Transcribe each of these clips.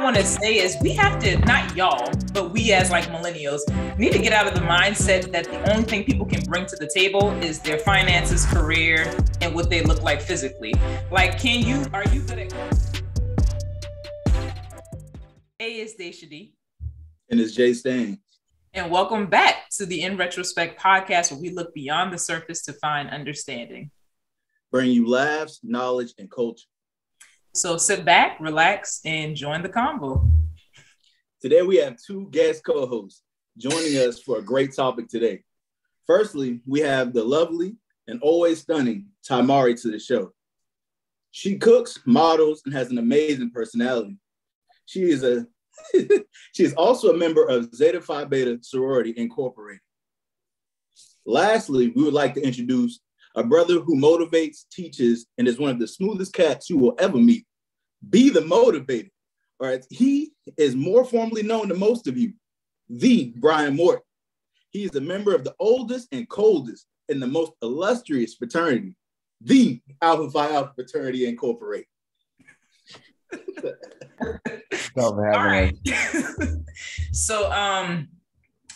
want to say is we have to, not y'all, but we as like millennials, need to get out of the mindset that the only thing people can bring to the table is their finances, career, and what they look like physically. Like, are you good at... Hey, it's Dashia D. And it's JStan. And welcome back to the In Retrospect podcast, where we look beyond the surface to find understanding. Bring you laughs, knowledge, and culture. So sit back, relax, and join the convo. Today we have two guest co-hosts joining us for a great topic today. Firstly, we have the lovely and always stunning Tymarri to the show. She cooks, models, and has an amazing personality. She is also a member of Zeta Phi Beta Sorority Incorporated. Lastly, we would like to introduce a brother who motivates, teaches, and is one of the smoothest cats you will ever meet. Be the motivator. All right. He is more formally known to most of you, the Brian Morton. He is a member of the oldest and coldest and the most illustrious fraternity, the Alpha Phi Alpha Fraternity Incorporated. All right. So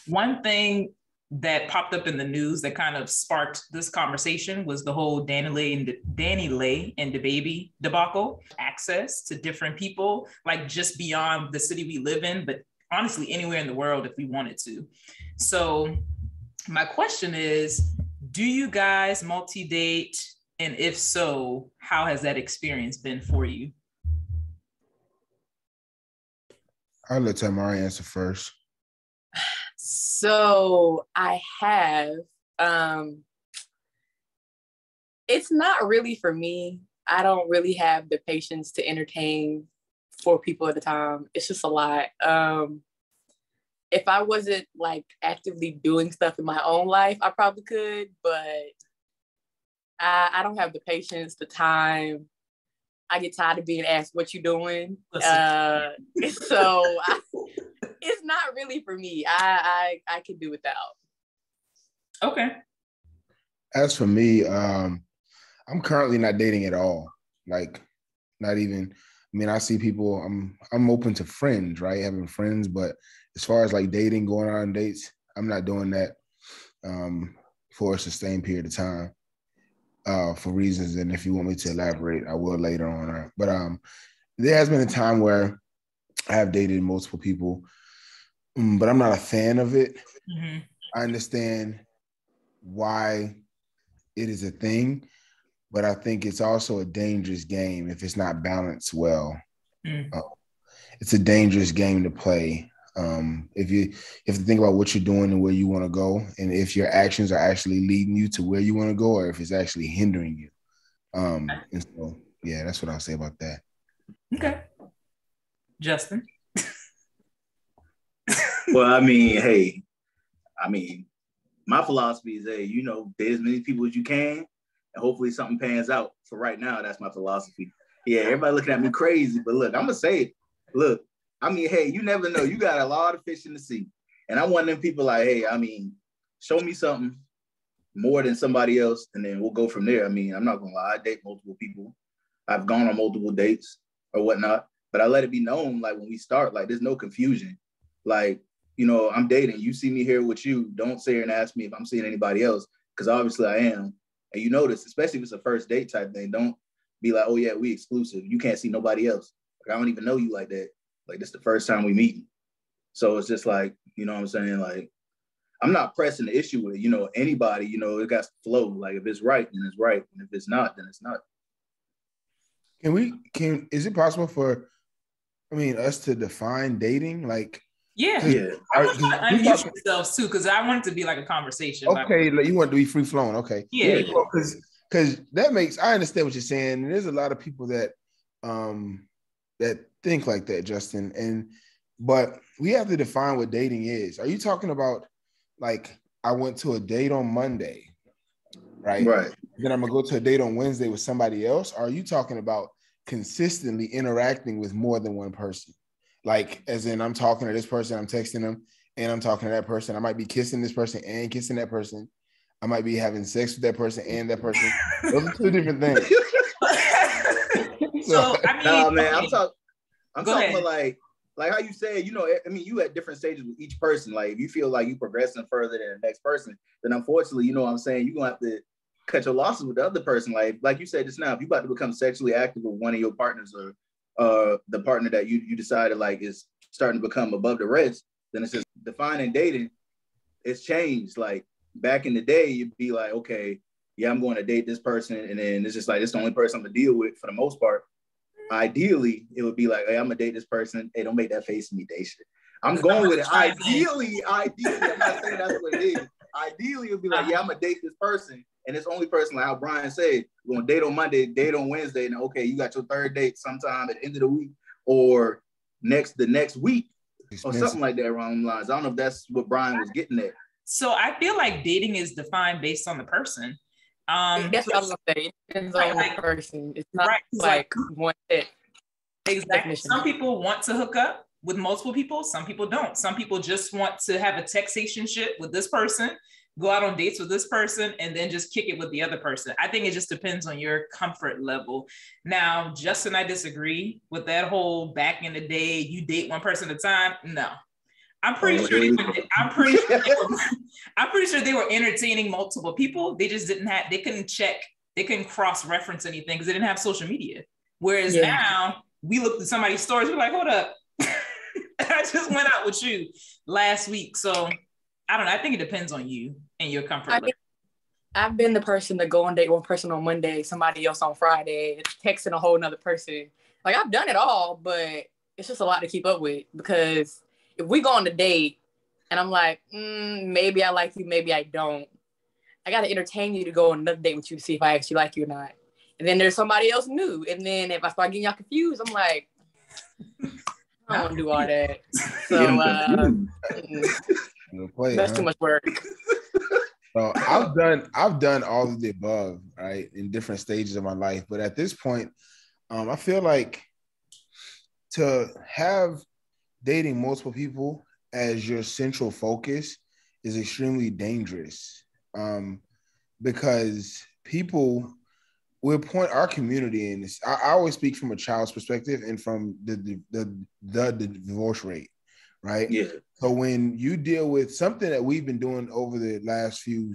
one thing that popped up in the news that kind of sparked this conversation was the whole Danny Lay and DaBaby debacle. Access to different people, like just beyond the city we live in, but honestly anywhere in the world if we wanted to. So my question is, do you guys multi-date? And if so, how has that experience been for you? I'll let Tymarri answer first. So I have, it's not really for me. I don't really have the patience to entertain 4 people at a time. It's just a lot. If I wasn't like actively doing stuff in my own life, I probably could, but I don't have the patience, the time. I get tired of being asked what you doing. It's not really for me. I can do without. Okay. As for me, I'm currently not dating at all. Like, not even. I mean, I see people. I'm open to friends, right? Having friends, but as far as like dating, going on dates, I'm not doing that for a sustained period of time. For reasons, and if you want me to elaborate, I will later on. But there has been a time where I have dated multiple people, but I'm not a fan of it. Mm-hmm. I understand why it is a thing, but I think it's also a dangerous game if it's not balanced well. Mm. It's a dangerous game to play. If you have to think about what you're doing and where you want to go, and if your actions are actually leading you to where you want to go, or if it's actually hindering you. And so, yeah, that's what I'll say about that. Okay. Justin? Well, my philosophy is, date as many people as you can, and hopefully something pans out. For right now, that's my philosophy. Yeah, everybody looking at me crazy, but look, I'm going to say it. Look, you never know. You got a lot of fish in the sea. And I'm one of them people like, show me something more than somebody else, and then we'll go from there. I'm not going to lie. I date multiple people. I've gone on multiple dates or whatnot, but I let it be known, like, when we start, like, there's no confusion. Like, I'm dating. You see me here with you. Don't sit here and ask me if I'm seeing anybody else, because obviously I am. And you notice, especially if it's a first date type thing, don't be like, oh, yeah, we exclusive. You can't see nobody else. Like, I don't even know you like that. Like, this is the first time we meet. So it's just like, you know what I'm saying? Like, I'm not pressing the issue with, anybody, it got to flow. Like, if it's right, then it's right. And if it's not, then it's not. Is it possible for, us to define dating? Like, yeah. I want to unmute yourselves too, because I want it to be like a conversation. Okay, like you want it to be free flowing. Okay. Yeah. Because that makes, I understand what you're saying. And there's a lot of people that think like that, Justin. But we have to define what dating is. Are you talking about, like, I went to a date on Monday, right? Right. Then I'm gonna go to a date on Wednesday with somebody else? Or are you talking about consistently interacting with more than one person? Like, as in, I'm talking to this person, I'm texting them, and I'm talking to that person. I might be kissing this person and kissing that person. I might be having sex with that person and that person. Those are 2 different things. So, I mean, man, I'm talking about, like, like how you said, you know, I mean, you at different stages with each person. Like if you feel like you progressing further than the next person, then unfortunately, you know what I'm saying, you're gonna have to cut your losses with the other person. Like you said just now, if you about to become sexually active with one of your partners or the partner that you decided like is starting to become above the rest, then it's just defining dating. It's changed. Like back in the day, you'd be like, okay, yeah, I'm going to date this person, and then it's just like it's the only person I'm gonna deal with for the most part. Ideally, it would be like, hey, I'm gonna date this person. Hey, don't make that face at me, Daisha. I'm going with it. Ideally, I'm not saying that's what it is. Ideally, it would be like, yeah, I'm gonna date this person, and it's only person like how Brian said, we're gonna date on Monday, date on Wednesday, and okay, you got your third date sometime at the end of the week or the next week or something like that around the lines. I don't know if that's what Brian was getting at. So I feel like dating is defined based on the person. That's what I was gonna say. It depends on the person. It's not like one fit. Exactly. Some people want to hook up with multiple people. Some people don't. Some people just want to have a textationship with this person, go out on dates with this person, and then just kick it with the other person. I think it just depends on your comfort level. Now, Justin, I disagree with that whole back in the day, you date one person at a time. No. I'm pretty sure they were entertaining multiple people. They just they couldn't cross-reference anything because they didn't have social media. Whereas now we looked at somebody's stories, we're like, hold up. I just went out with you last week. So I don't know. I think it depends on you and your comfort level. I've been the person to go on date one person on Monday, somebody else on Friday, texting a whole nother person. Like I've done it all, but it's just a lot to keep up with because if we go on a date and I'm like, maybe I like you, maybe I don't, I got to entertain you to go on another date with you to see if I actually like you or not. And then there's somebody else new. And then if I start getting y'all confused, I'm like, I don't want to do all that. So that's too much work. So I've done all of the above, right, in different stages of my life. But at this point, I feel like to have dating multiple people as your central focus is extremely dangerous because people will point our community in this. I always speak from a child's perspective and from the divorce rate, right? Yeah. So when you deal with something that we've been doing over the last few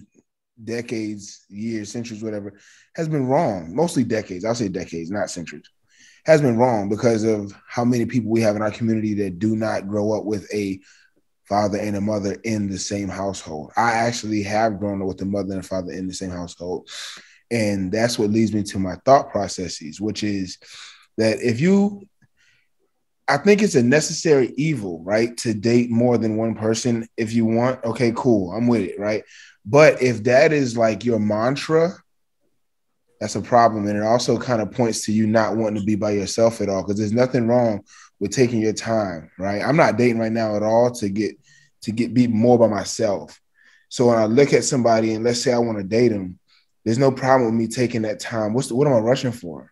decades, years, centuries, whatever, has been wrong. Mostly decades. I'll say decades, not centuries. Has been wrong because of how many people we have in our community that do not grow up with a father and a mother in the same household. I actually have grown up with a mother and a father in the same household. And that's what leads me to my thought processes, which is that I think it's a necessary evil, right, to date more than one person. If you want, okay, cool, I'm with it, right? But if that is like your mantra, that's a problem. And it also kind of points to you not wanting to be by yourself at all, because there's nothing wrong with taking your time, right? I'm not dating right now at all to be more by myself. So when I look at somebody and let's say I want to date them, there's no problem with me taking that time. What am I rushing for?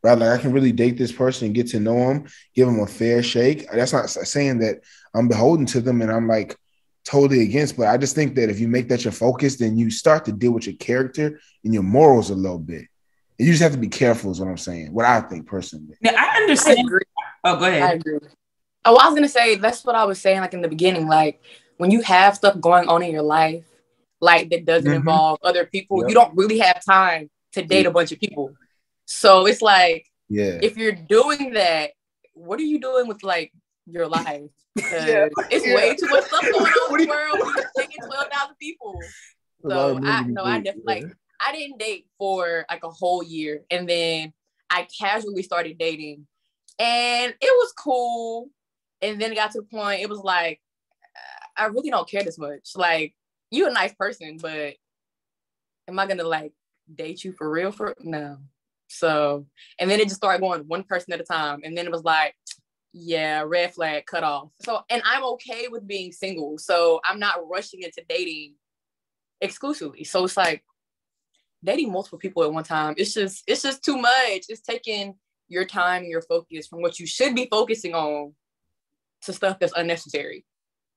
Right? Like I can really date this person and get to know them, give them a fair shake. That's not saying that I'm beholden to them and I'm like totally against, but I just think that if you make that your focus, then you start to deal with your character and your morals a little bit. And you just have to be careful is what I'm saying, what I think personally. Yeah, I understand. I agree. Oh, go ahead. I agree. Oh, I was going to say, that's what I was saying like in the beginning, like when you have stuff going on in your life, like that doesn't involve other people, you don't really have time to date a bunch of people. So it's like, if you're doing that, what are you doing with like your life? Because it's way too much stuff going on in the world. We're taking 12,000 people. So I definitely like I didn't date for like a whole year, and then I casually started dating, and it was cool. And then it got to the point it was like I really don't care this much. Like you're a nice person, but am I gonna like date you for real? No. So, and then it just started going one person at a time. And then it was like, yeah, red flag, cut off. So, and I'm okay with being single. So I'm not rushing into dating exclusively. So it's like dating multiple people at one time. It's just too much. It's taking your time and your focus from what you should be focusing on to stuff that's unnecessary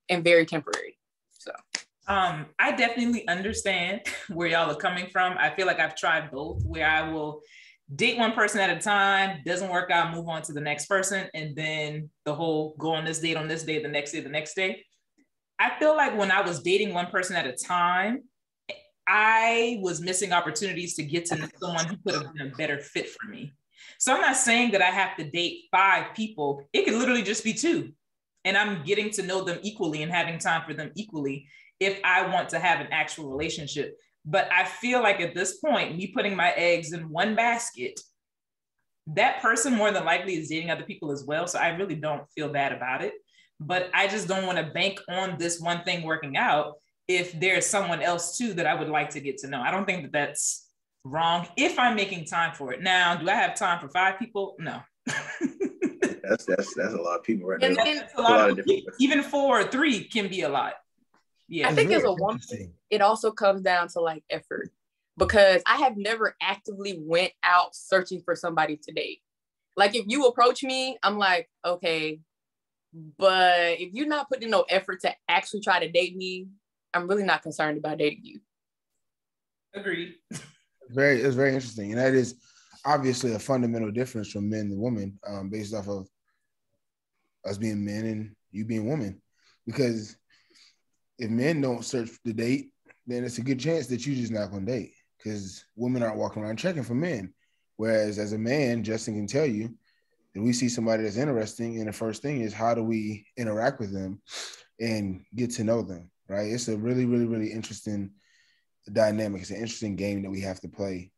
and very temporary. So. I definitely understand where y'all are coming from. I feel like I've tried both, where I will date one person at a time, doesn't work out, move on to the next person, and then the whole go on this date, the next day, the next day. I feel like when I was dating one person at a time, I was missing opportunities to get to know someone who could have been a better fit for me. So I'm not saying that I have to date 5 people. It could literally just be 2. And I'm getting to know them equally and having time for them equally if I want to have an actual relationship. But I feel like at this point, me putting my eggs in one basket, that person more than likely is dating other people as well. So I really don't feel bad about it. But I just don't want to bank on this one thing working out if there's someone else too that I would like to get to know. I don't think that that's wrong if I'm making time for it. Now, do I have time for 5 people? No. That's a lot of people right there. That's a lot of even 4 or 3 can be a lot. Yeah. I think as a woman, it also comes down to like effort, because I have never actively went out searching for somebody to date. Like if you approach me, I'm like, okay, but if you're not putting no effort to actually try to date me, I'm really not concerned about dating you. Agreed. It's very interesting. And that is obviously a fundamental difference from men to women, based off of us being men and you being women. Because if men don't search the date, then it's a good chance that you're just not going to date, because women aren't walking around checking for men. Whereas as a man, JStan can tell you that we see somebody that's interesting, and the first thing is how do we interact with them and get to know them, right? It's a really, really, really interesting dynamic. It's an interesting game that we have to play,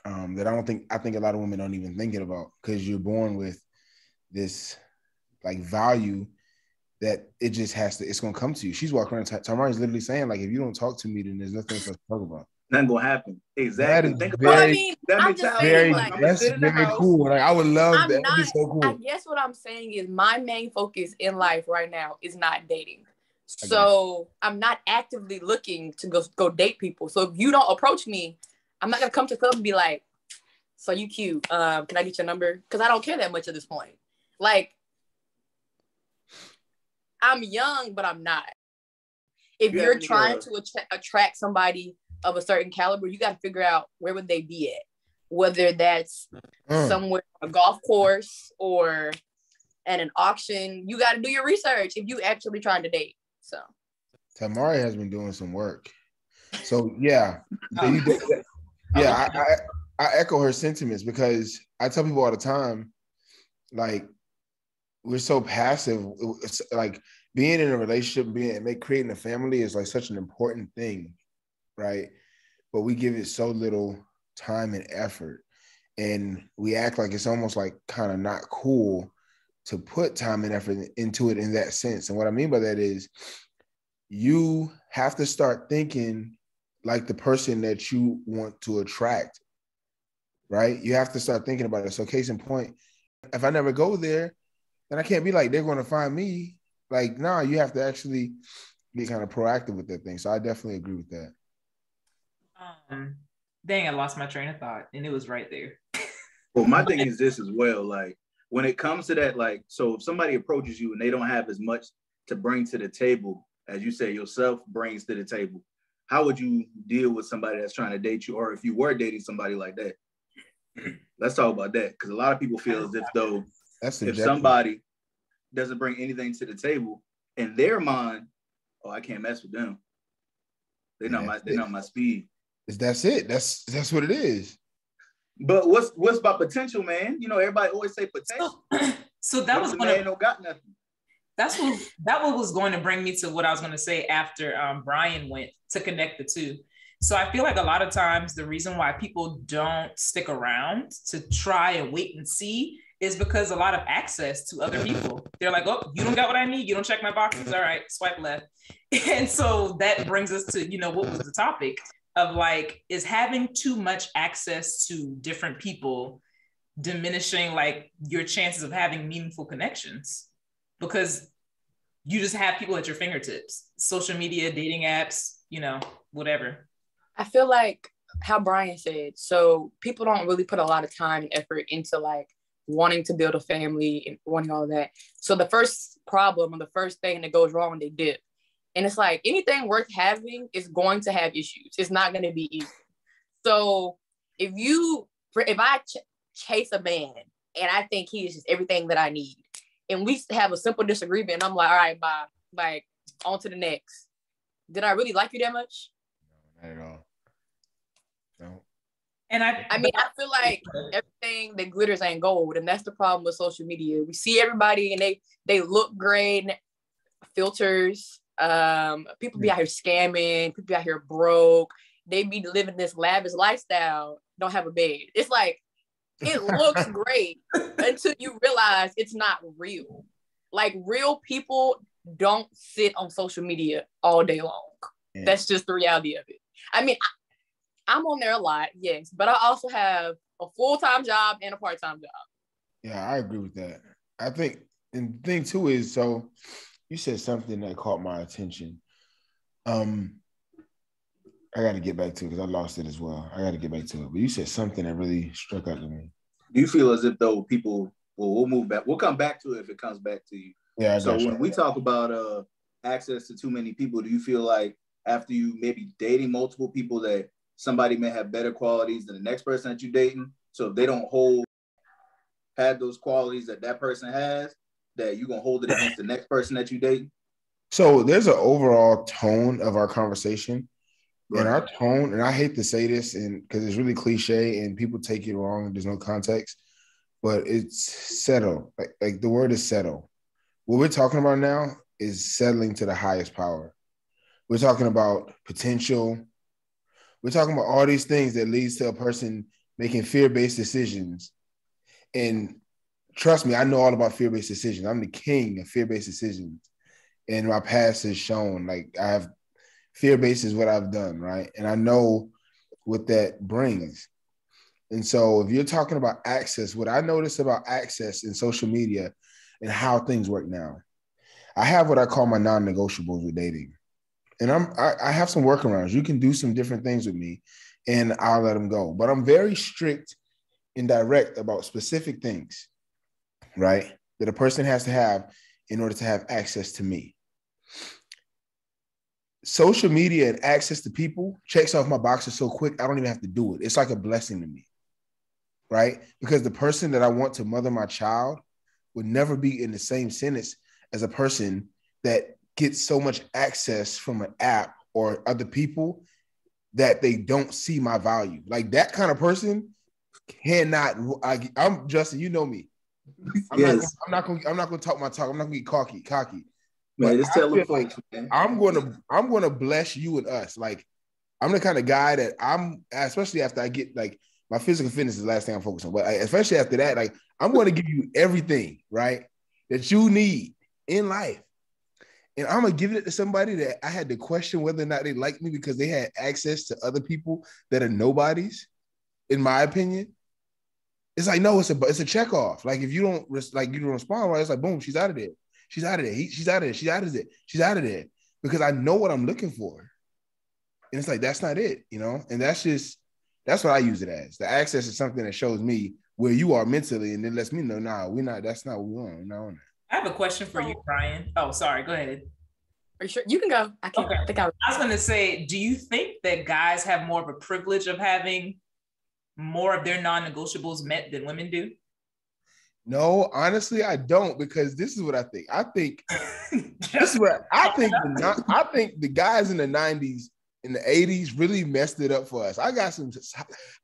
that I think a lot of women don't even think about, because you're born with this like value that it just it's going to come to you. She's walking around, Tymarri's literally saying, like, if you don't talk to me, then there's nothing for us to talk about. Nothing going to happen. Exactly. That's very cool. Like, I would love that. That'd be so cool. I guess what I'm saying is my main focus in life right now is not dating. So I'm not actively looking to go date people. So if you don't approach me, I'm not going to come to the club and be like, so you cute. Can I get your number? Because I don't care that much at this point. Like, I'm young, but I'm not. If you're trying to attract somebody of a certain caliber, you got to figure out where would they be at. Whether that's somewhere on a golf course or at an auction, you got to do your research if you actually trying to date. So Tymarri has been doing some work. So yeah, I echo her sentiments, because I tell people all the time, like, we're so passive. It's like being in a relationship, creating a family is like such an important thing, right? But we give it so little time and effort, and we act like it's almost like kind of not cool to put time and effort into it in that sense. And what I mean by that is you have to start thinking like the person that you want to attract, right? You have to start thinking about it. So case in point, if I never go there, then I can't be like, they're going to find me. Like, no, you have to actually be kind of proactive with that thing. So I definitely agree with that. Dang, I lost my train of thought, and it was right there. Well, my thing is this as well. Like, when it comes to that, like, so if somebody approaches you and they don't have as much to bring to the table as you say yourself brings to the table, how would you deal with somebody that's trying to date you? Or if you were dating somebody like that? Let's talk about that, because a lot of people feel as if though if somebody doesn't bring anything to the table, in their mind, oh, I can't mess with them. They're not my speed. That's it. That's what it is. But what's about potential, man? You know, everybody always say potential. So that was man don't got nothing. That was going to bring me to what I was going to say after Brian went, to connect the two. So I feel like a lot of times the reason why people don't stick around to try and wait and see is because a lot of access to other people. They're like, oh, you don't got what I need. You don't check my boxes. All right, swipe left. And so that brings us to, what was the topic of, like, is having too much access to different people diminishing like your chances of having meaningful connections, because you just have people at your fingertips, social media, dating apps, whatever. I feel like how Brian said, so people don't really put a lot of time and effort into like wanting to build a family and wanting all of that. So the first problem or the first thing that goes wrong, they dip. And it's like anything worth having is going to have issues. It's not going to be easy. So if you if I chase a man and I think he is just everything that I need, and we have a simple disagreement, and I'm like, all right, bye, like on to the next. Did I really like you that much? No, not at all. No. And I mean, I feel like everything that glitters ain't gold, and that's the problem with social media. We see everybody, and they look great, filters. People be out here scamming. People be out here broke. They be living this lavish lifestyle. Don't have a bed. It's like it looks great until you realize it's not real. Like real people don't sit on social media all day long. Yeah. That's just the reality of it. I mean, I'm on there a lot, yes, but I also have a full-time job and a part-time job. Yeah, I agree with that. I think, and the thing too is, so you said something that caught my attention. I got to get back to it because I lost it as well. I got to get back to it. But you said something that really struck out to me. Do you feel as if though people, well, we'll move back. We'll come back to it if it comes back to you. Yeah. So when we talk about access to too many people, do you feel like after you maybe dating multiple people that somebody may have better qualities than the next person that you're dating? So if they don't have those qualities that person has, that you're going to hold it against the next person that you date? So there's an overall tone of our conversation. Right. And our tone, and I hate to say this because it's really cliche and people take it wrong and there's no context, but it's settle. Like the word is settle. What we're talking about now is settling to the highest power. We're talking about potential. We're talking about all these things that leads to a person making fear-based decisions. And trust me, I know all about fear-based decisions. I'm the king of fear-based decisions. And my past has shown, like, I have fear-based is what I've done, right? And I know what that brings. And so if you're talking about access, what I notice about access in social media and how things work now, I have what I call my non-negotiables with dating. And I have some workarounds. You can do some different things with me and I'll let them go. But I'm very strict and direct about specific things, right? That a person has to have in order to have access to me. Social media and access to people checks off my boxes so quick, I don't even have to do it. It's like a blessing to me, right? Because the person that I want to mother my child would never be in the same sentence as a person that gets so much access from an app or other people that they don't see my value. Like that kind of person cannot. I'm Justin. You know me. I'm not gonna talk my talk. I'm not gonna get cocky. Man, just tell them folks, man. I'm gonna bless you and us. Like I'm the kind of guy that especially after I get like my physical fitness is the last thing I'm focused on. But especially after that, like I'm going to give you everything, right, that you need in life. And I'm going to give it to somebody that I had to question whether or not they like me because they had access to other people that are nobodies, in my opinion. It's like, no, it's a check off. Like if you don't respond right, it's like, boom, she's out of there. She's out of there. She's out of there. She's out of there. She's out of there because I know what I'm looking for. And it's like, that's not it, you know? And that's what I use it as. The access is something that shows me where you are mentally and then lets me know, that's not what we want. No. I have a question for you, Brian. Oh, sorry. Go ahead. Are you sure? You can go. I can't think I was going to say, do you think that guys have more of a privilege of having more of their non-negotiables met than women do? No, honestly, I don't, because this is what I think. I think this is what I think. I think the guys in the 90s, in the 80s, really messed it up for us. I got some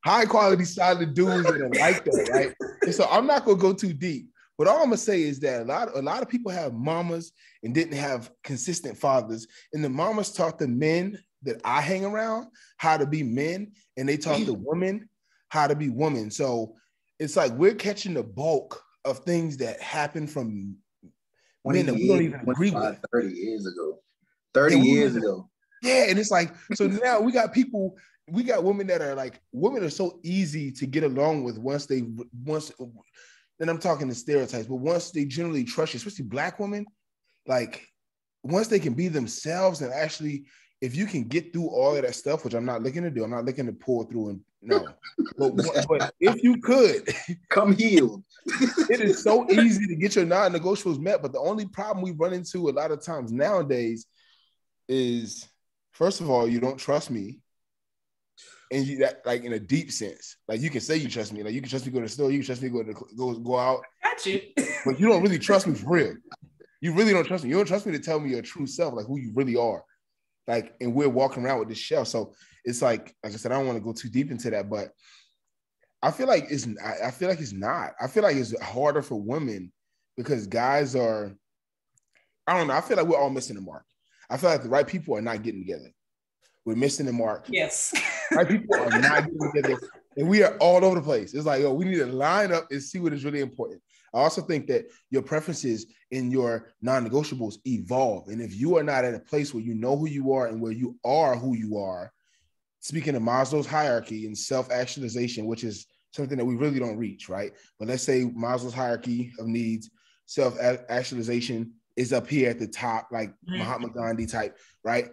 high quality, solid dudes that are like that, right? And so I'm not gonna go too deep. But all I'm gonna say is that a lot of people have mamas and didn't have consistent fathers, and the mamas taught the men that I hang around how to be men, and they taught the women how to be women. So it's like we're catching the bulk of things that happen from men that we don't even agree with. 30 years ago. 30 years ago. Yeah, and it's like, so now we got women that are like, women are so easy to get along with once, and I'm talking the stereotypes, but once they generally trust you, especially Black women, like once they can be themselves and actually, if you can get through all of that stuff, which I'm not looking to do, I'm not looking to pour through and no, but if you could come healed, it is so easy to get your non-negotiables met. But the only problem we run into a lot of times nowadays is, first of all, you don't trust me. and you that like in a deep sense. Like you can say you trust me. Like you can trust me to go to the store. You can trust me to go out. Got you. But you don't really trust me for real. You really don't trust me. You don't trust me to tell me your true self, like who you really are. Like, and we're walking around with this shell. So it's like I said, I don't want to go too deep into that, but I feel like it's not. I feel like it's harder for women because guys are, I don't know. I feel like we're all missing the mark. I feel like the right people are not getting together. We're missing the mark. Yes. Right people are not getting together. And we are all over the place. It's like, we need to line up and see what is really important. I also think that your preferences in your non-negotiables evolve. And if you are not at a place where you know who you are and where you are who you are, speaking of Maslow's hierarchy and self-actualization, which is something that we really don't reach, right? But let's say Maslow's hierarchy of needs, self-actualization is up here at the top, like Mahatma Gandhi type, right?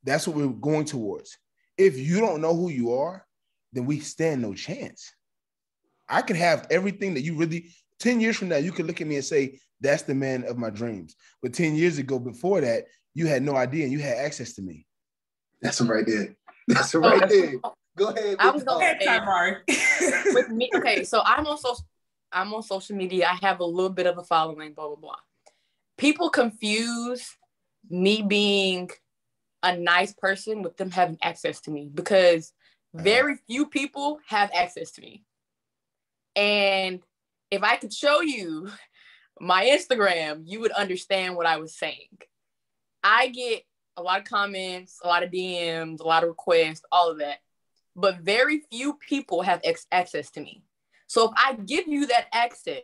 That's what we're going towards. If you don't know who you are, then we stand no chance. I could have everything that you really, 10 years from now, you could look at me and say, that's the man of my dreams. But 10 years ago, before that, you had no idea and you had access to me. That's him right there. That's him right there. Go ahead. I was going to say, with me, okay, so I'm on social media. I have a little bit of a following, blah, blah, blah. People confuse me being a nice person with them having access to me because very few people have access to me. And if I could show you my Instagram, you would understand what I was saying. I get a lot of comments, a lot of DMs, a lot of requests, all of that. But very few people have access to me. So if I give you that access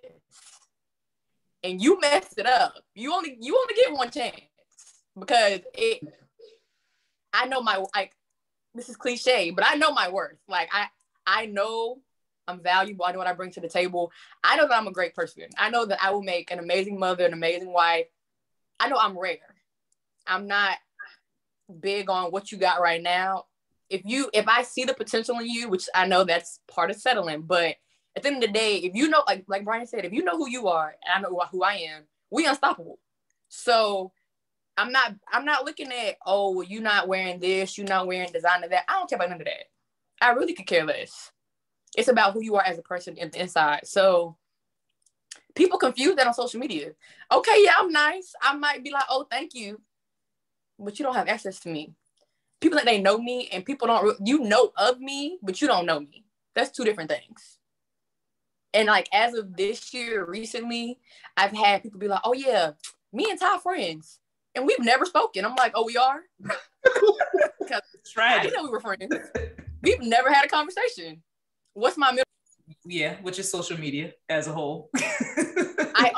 and you mess it up, you only get one chance because I know my, like, this is cliche, but I know my worth. Like I know I'm valuable. I know what I bring to the table. I know that I'm a great person. I know that I will make an amazing mother, an amazing wife. I know I'm rare. I'm not big on what you got right now. If I see the potential in you, which I know that's part of settling, but at the end of the day, if you know, like Brian said, if you know who you are and I know who I am, we unstoppable. So I'm not looking at, oh, well, you're not wearing this, you're not wearing designer that. I don't care about none of that. I really could care less. It's about who you are as a person in the inside. So people confuse that on social media. Okay, yeah, I'm nice. I might be like, oh, thank you. But you don't have access to me. People that they know me and people you know of me, but you don't know me. That's two different things. And like, as of this year, recently, I've had people be like, oh yeah, me and Ty friends. And we've never spoken. I'm like, oh, we are? Because I didn't know we were friends. We've never had a conversation. What's my middle? Yeah, which is social media as a whole. I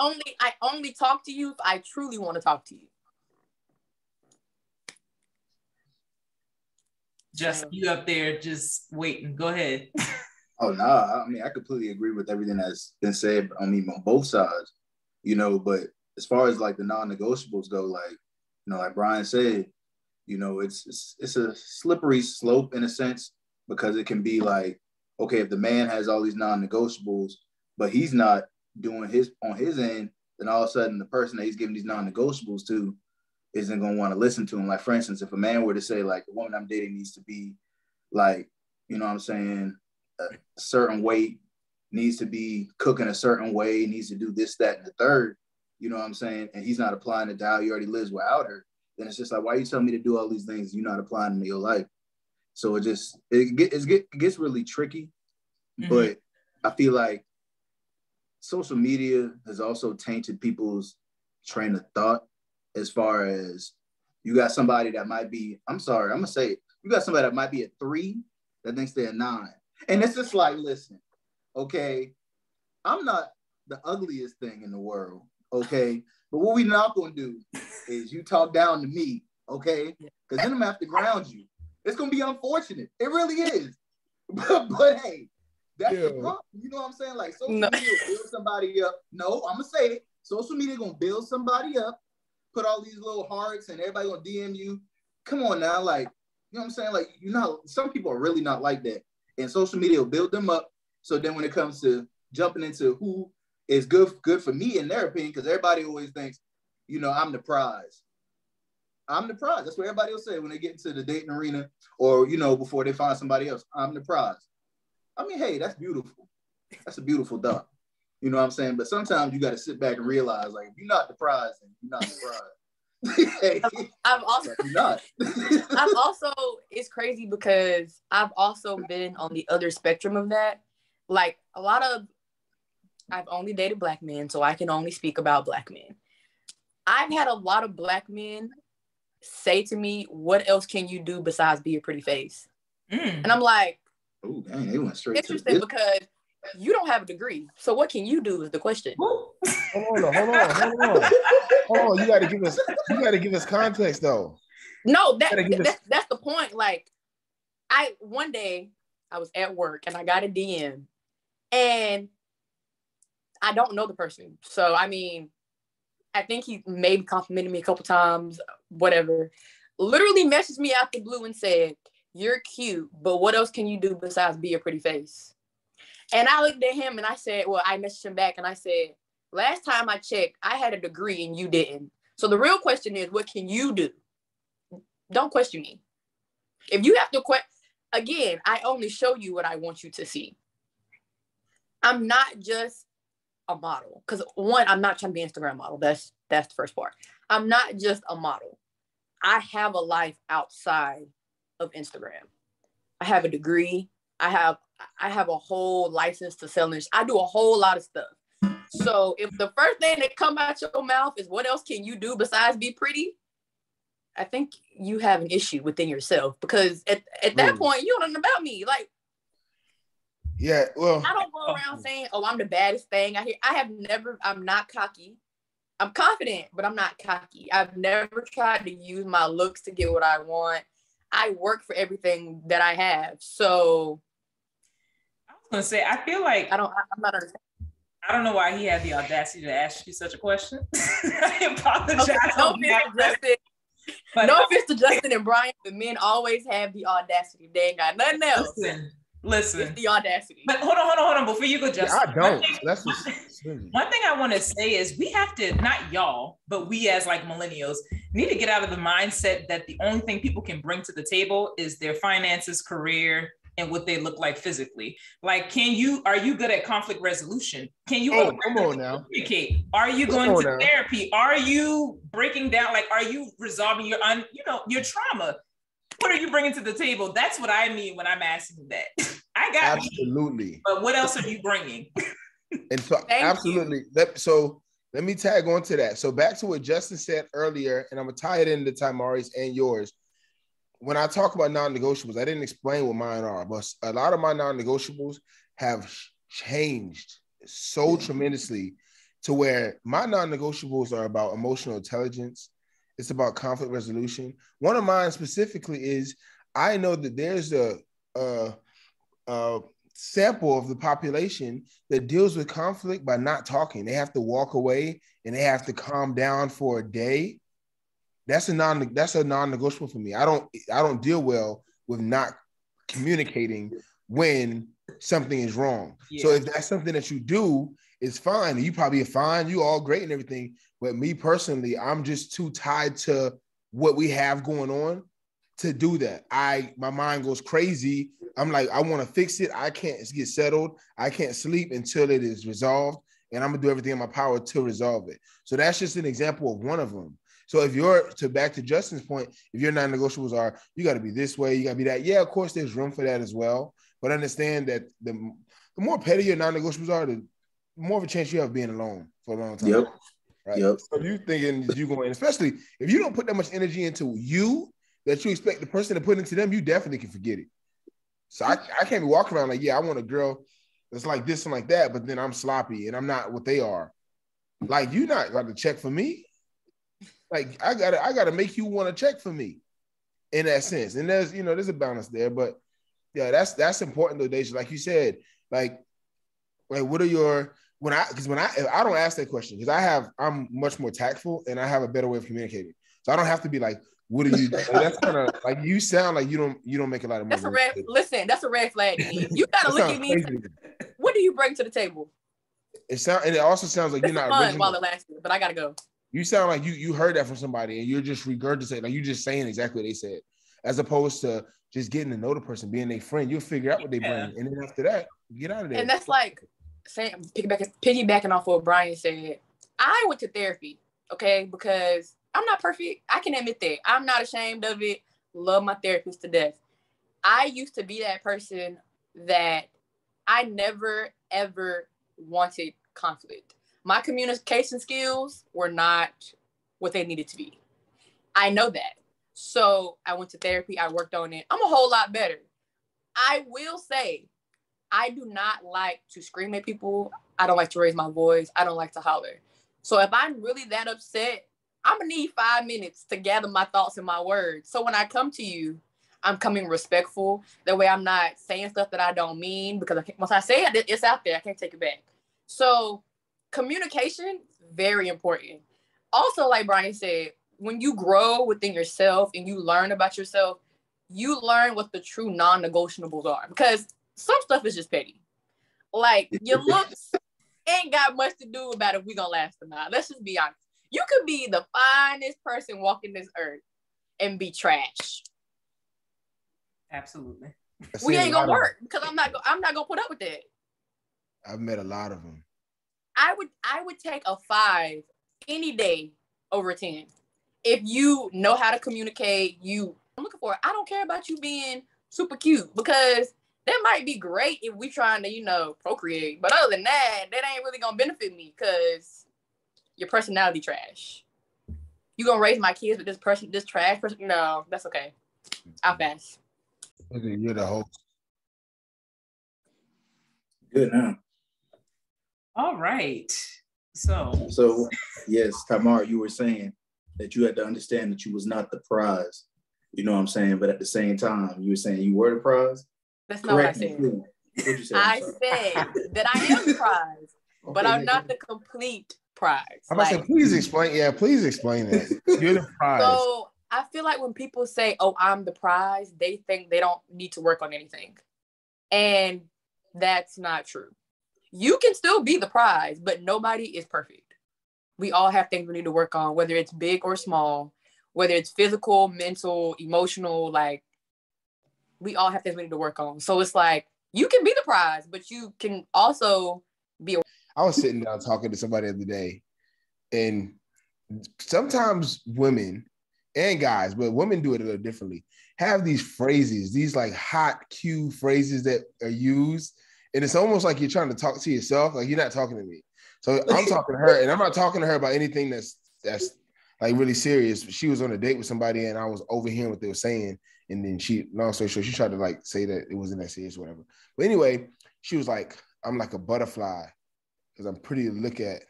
only talk to you if I truly want to talk to you. Just you up there just waiting. Go ahead. Oh, nah. I mean, I completely agree with everything that's been said. I mean, on both sides, but as far as like the non-negotiables go, like, like Brian said, it's a slippery slope in a sense, because it can be like, okay, if the man has all these non-negotiables, but he's not doing on his end, then all of a sudden the person that he's giving these non-negotiables to isn't going to want to listen to him. Like, for instance, if a man were to say, like, the woman I'm dating needs to be like, you know what I'm saying, a certain weight, needs to be cooking a certain way, needs to do this, that, and the third, you know what I'm saying, and he's not applying it to how he already lives without her, then it's just like, why are you telling me to do all these things you're not applying to your life? So it gets really tricky. Mm-hmm. But I feel like social media has also tainted people's train of thought, as far as you got somebody that might be, I'm sorry, I'm going to say it, you got somebody that might be a 3 that thinks they're a 9. And it's just like, listen, okay, I'm not the ugliest thing in the world, okay? But what we not going to do is you talk down to me, okay? Because then I'm going to have to ground you. It's going to be unfortunate. It really is. But hey, that's the problem. You know what I'm saying? Like, social media will build somebody up. No, I'm going to say it. Social media going to build somebody up, put all these little hearts, and everybody going to DM you. Come on now. Like, you know what I'm saying? Like, some people are really not like that. And social media will build them up. So then when it comes to jumping into who is good for me in their opinion, because everybody always thinks, I'm the prize. I'm the prize. That's what everybody will say when they get into the dating arena, or before they find somebody else. I'm the prize. I mean, hey, that's beautiful. That's a beautiful thought. You know what I'm saying? But sometimes you got to sit back and realize, like, if you're not the prize, then you're not the prize. Hey, I've also, not. I've also, it's crazy because I've also been on the other spectrum of that. Like I've only dated Black men, so I can only speak about Black men. I've had a lot of Black men say to me, "What else can you do besides be a pretty face?" And I'm like, "Oh, dang, they went straight interesting, because you don't have a degree. So what can you do is the question." Hold on. You got to give us context though. No, that's the point. Like, one day I was at work and I got a DM, and I don't know the person. So I mean, I think he maybe complimented me a couple times, whatever. Literally messaged me out the blue and said, "You're cute, but what else can you do besides be a pretty face?" And I looked at him and I said, I messaged him back and I said, "Last time I checked, I had a degree and you didn't. So the real question is, what can you do? Don't question me. If you have to again, I only show you what I want you to see. I'm not just a model, because one, I'm not trying to be an Instagram model. That's the first part. I'm not just a model. I have a life outside of Instagram. I have a degree. I have a whole license to sell this. I do a whole lot of stuff. So if the first thing that come out your mouth is what else can you do besides be pretty, I think you have an issue within yourself, because at that point, you don't know about me. Like, yeah, well, I don't go around saying, "Oh, I'm the baddest thing I hear." I'm not cocky. I'm confident, but I'm not cocky. I've never tried to use my looks to get what I want. I work for everything that I have. So I was gonna say, I feel like I'm not understanding. I don't know why he had the audacity to ask you such a question. I apologize. Okay, no offense to Justin and Brian, but men always have the audacity. They ain't got nothing else. Listen. It's the audacity. But hold on. Before you go, Justin. Yeah, I don't. One thing I want to say is we have to, not y'all, but we as like millennials, need to get out of the mindset that the only thing people can bring to the table is their finances, career, and what they look like physically. Like, are you good at conflict resolution? Can you come on now. communicate? Are you going to therapy? Are you breaking down? Like, are you resolving your trauma? What are you bringing to the table? That's what I mean when I'm asking that. I got absolutely. You, but what else are you bringing? And so absolutely. So let me tag on to that. So back to what Justin said earlier, and I'm gonna tie it into Tymarri's and yours. When I talk about non-negotiables, I didn't explain what mine are, but a lot of my non-negotiables have changed so tremendously to where my non-negotiables are about emotional intelligence. It's about conflict resolution. One of mine specifically is, I know that there's a sample of the population that deals with conflict by not talking. They have to walk away and they have to calm down for a day. That's a non-negotiable for me. I don't deal well with not communicating when something is wrong. Yeah. So if that's something that you do, it's fine. You probably are fine. You all great and everything. But me personally, I'm just too tied to what we have going on to do that. My mind goes crazy. I'm like, I want to fix it. I can't get settled. I can't sleep until it is resolved. And I'm gonna do everything in my power to resolve it. So that's just an example of one of them. So if back to Justin's point, if your non-negotiables are, you got to be this way, you got to be that. Yeah, of course, there's room for that as well. But understand that the more petty your non-negotiables are, the more of a chance you have of being alone for a long time. Yep. Right. Yep. So you thinking you going, especially if you don't put that much energy into you that you expect the person to put into them, you definitely can forget it. So I can't be walking around like, yeah, I want a girl that's like this and like that, but then I'm sloppy and I'm not what they are. Like, you're not going to check for me. Like, I gotta make you want to check for me in that sense. And there's a balance there, but yeah, that's important though, Deja. Like you said, like what are your, because I don't ask that question, because I'm much more tactful and I have a better way of communicating. So I don't have to be like, what do you do? That's kind of like, you sound like you don't make a lot of money. That's a red flag. You gotta look at me. What do you bring to the table? It also sounds like you're not fun original. while it lasted, but I gotta go. You sound like you heard that from somebody and you're just regurgitating, like you're just saying exactly what they said, as opposed to just getting to know the person, being their friend. You'll figure out what they bring, and then after that, get out of there. And that's like saying piggybacking off what Brian said. I went to therapy, okay, because I'm not perfect. I can admit that. I'm not ashamed of it. Love my therapist to death. I used to be that person that I never ever wanted conflict. My communication skills were not what they needed to be. I know that. So I went to therapy. I worked on it. I'm a whole lot better. I will say, I do not like to scream at people. I don't like to raise my voice. I don't like to holler. So if I'm really that upset, I'm going to need 5 minutes to gather my thoughts and my words. So when I come to you, I'm coming respectful. That way I'm not saying stuff that I don't mean, because once I say it, it's out there. I can't take it back. So communication, very important. Also, like Brian said, when you grow within yourself and you learn about yourself, you learn what the true non-negotiables are, because some stuff is just petty. Like your looks ain't got much to do about if we gonna last or not. Let's just be honest. You could be the finest person walking this earth and be trash. Absolutely. We ain't gonna work, because I'm not gonna put up with that. I've met a lot of them. I would take a 5 any day over a 10. If you know how to communicate, I'm looking for, I don't care about you being super cute, because that might be great if we trying to, procreate. But other than that, that ain't really gonna benefit me, because your personality trash. You gonna raise my kids with this trash person? No, that's okay. I'll pass. You're the host. Good, huh? All right. So yes, Tymarri, you were saying that you had to understand that you was not the prize. You know what I'm saying? But at the same time, you were saying you were the prize. That's not what I said. What'd you say? I said that I am the prize, but I'm not the complete prize. I'm about to say, please explain. Yeah, please explain that. You're the prize. So I feel like when people say, "Oh, I'm the prize," they think they don't need to work on anything, and that's not true. You can still be the prize, but nobody is perfect. We all have things we need to work on, whether it's big or small, whether it's physical, mental, emotional. Like, we all have things we need to work on. So it's like, you can be the prize, but you can also be. I was sitting down talking to somebody the other day, and sometimes women and guys, but women do it a little differently, have these phrases, these like hot cue phrases that are used. And it's almost like you're trying to talk to yourself. Like, you're not talking to me. So I'm talking to her, and I'm not talking to her about anything that's like really serious. She was on a date with somebody, and I was overhearing what they were saying. And then long story short, she tried to like say that it wasn't that serious or whatever. But anyway, she was like, "I'm like a butterfly because I'm pretty to look at,